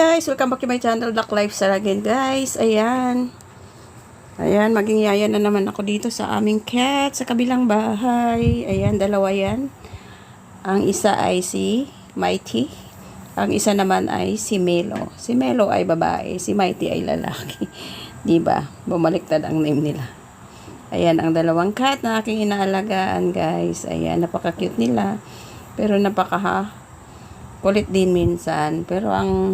Guys, welcome back to my channel, Black Lifestyle again guys. Ayan, maging yaya na naman ako dito sa aming cat sa kabilang bahay. Ayan, dalawa yan. Ang isa ay si Mighty, ang isa naman ay si Melo. Si Melo ay babae, si Mighty ay lalaki. Diba? Bumaliktad ang name nila. Ayan, ang dalawang cat na aking inaalagaan guys. Ayan, napaka-cute nila. Pero kulit din minsan, pero ang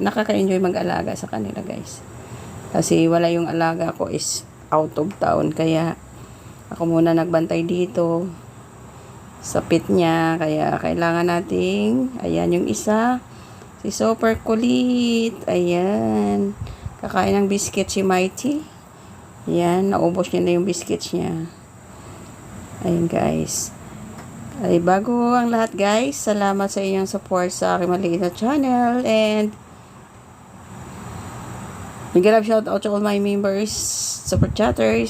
nakaka-enjoy mag-alaga sa kanila guys, kasi wala yung alaga ko is out of town, kaya ako muna nagbantay dito sa pit niya, kaya kailangan nating, ayan yung isa, si super kulit, ayan, kakain ng biscuit si Mighty, ayan, naubos niya na yung biscuits niya. Ayan guys. Ay, bago ang lahat guys, salamat sa inyong support sa aking maliit na channel, and big-love shout out to all my members, super chatters,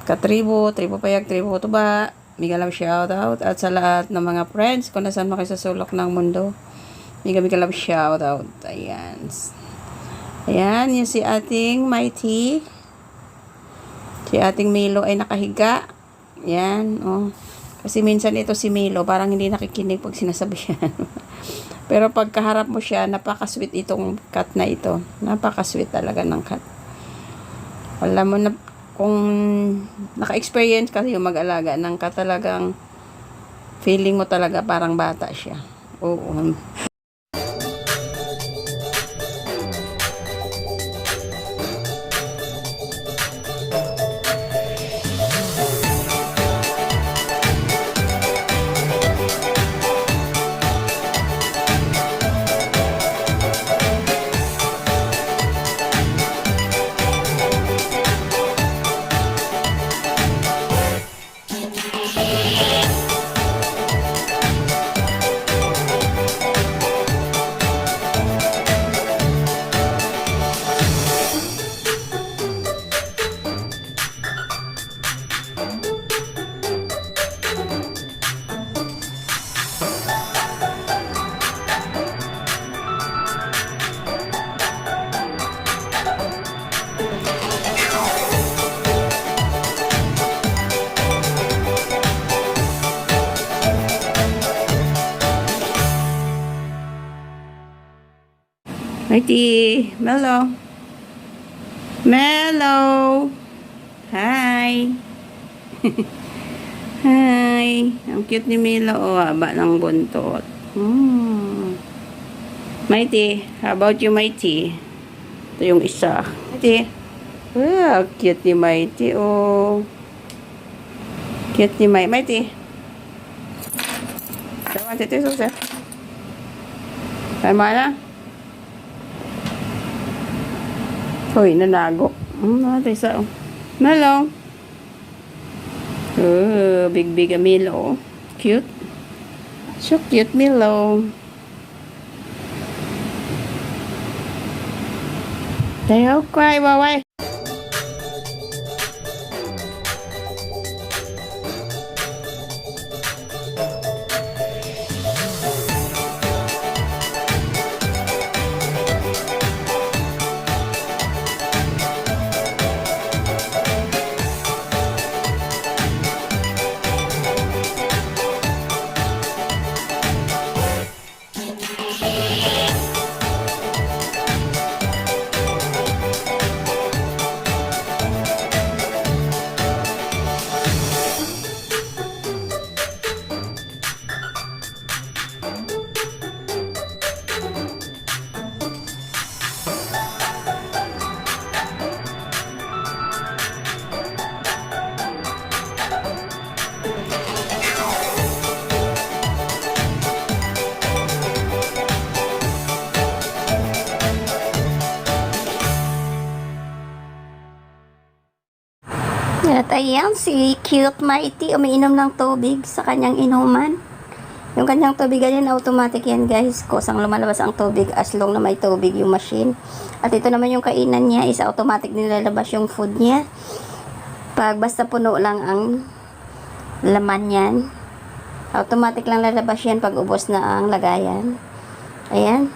katribo, tribo payag, tribo tuba, big-love shout out, at sa lahat ng mga friends kung nasaan mo kayo sa sulok ng mundo, big-love shout out. Ayan, yung si ating Mighty, si ating Melo ay nakahiga. Ayan, oh. Kasi minsan ito si Melo, parang hindi nakikinig pag sinasabi yan. Pero pag kaharap mo siya, napaka-sweet itong cat na ito. Napaka-sweet talaga ng cat. Alam mo na, kung naka-experience kasi yung mag-alaga ng cat, talagang feeling mo talaga parang bata siya. Oo. Mighty, Melo. Melo. Hi. Hi. Ang cute ni Melo. Oh, haba ng buntot. Mighty, how about you, Mighty? Ito yung isa. Mighty. Ah, cute ni Mighty. Oh. Cute ni Mighty. Tama, tito, susa. Tama na. Hoy, nanago. Natin sa... Melo. Oh, big Melo. Cute. So cute, Melo. Don't cry, Wawai. At ayan, si Cute Mighty umiinom ng tubig sa kanyang inuman. Yung kanyang tubig yan, automatic yan guys. Kusang lumalabas ang tubig as long na may tubig yung machine. At ito naman yung kainan niya, is automatic nilalabas yung food niya. Pag basta puno lang ang laman yan, automatic lang lalabas yan pag ubos na ang lagayan. Ayan.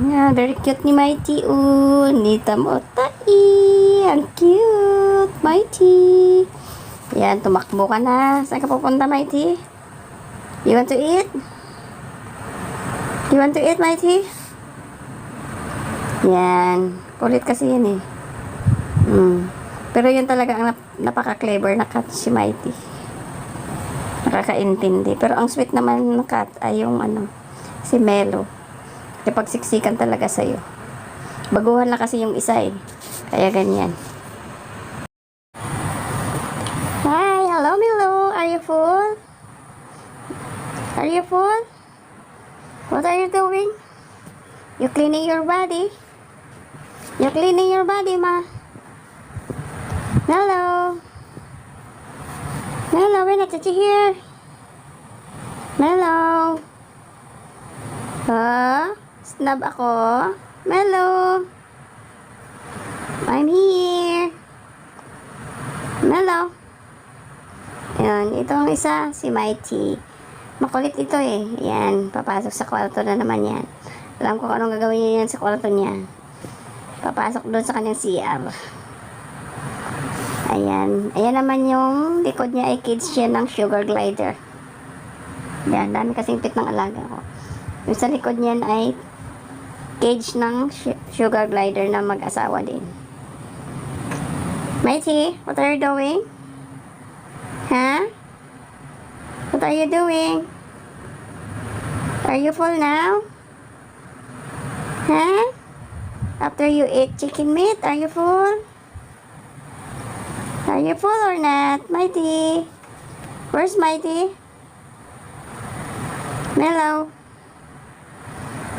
Yeah, very cute ni Mighty. Nita mo tai. Ang cute. Mighty. Yan, tumakbo ka na. Saan ka pupunta, Mighty? You want to eat? You want to eat, Mighty? Yan. Kulit kasi yan eh. Pero yun talaga ang napaka-clever na cat si Mighty. Nakakaintindi. Pero ang sweet naman ng cat ay yung si Melo. Kapag siksikan talaga sa'yo. Baguhan na kasi yung isa eh. Kaya ganyan. Hi, hello Milo. Are you full? Are you full? What are you doing? You cleaning your body? You cleaning your body, ma? Hello. Hello, we're not here. Hello. Snub ako. Hello. I'm here. Hello. Yan, ito ang isa, si Mighty. Makulit ito eh. Yan, papasok sa kwarto na naman yan. Alam ko kung anong gagawin niya yan sa kwarto niya. Papasok doon sa kanyang CR. Ayan. Ayan naman yung likod niya ay cage siya ng sugar glider. Yan, dami kasing pit ng alaga ko. Yung sa likod niyan ay cage ng sugar glider na mag-asawa din. Mighty, what are you doing? Huh? What are you doing? Are you full now? Huh? After you eat chicken meat, are you full? Are you full or not, Mighty? Where's Mighty? Melo.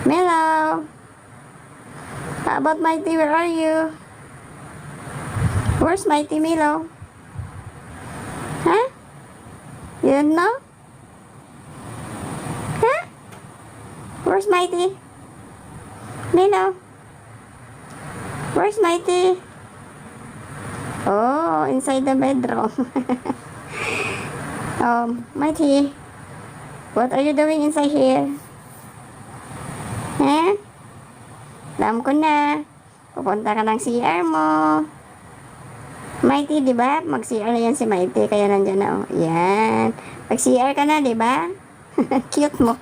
Melo. How about Mighty? Where are you? Where's Mighty, Melo? Huh? You don't know? Huh? Where's Mighty? Melo. Where's Mighty? Oh, inside the bedroom. Mighty. What are you doing inside here? Huh? Alam ko na. Pupunta ka ng CR mo. Mighty, di ba? Mag-CR na yan si Mighty. Kaya nandyan na, oh. Yan. Mag-CR ka na, di ba? Cute mo.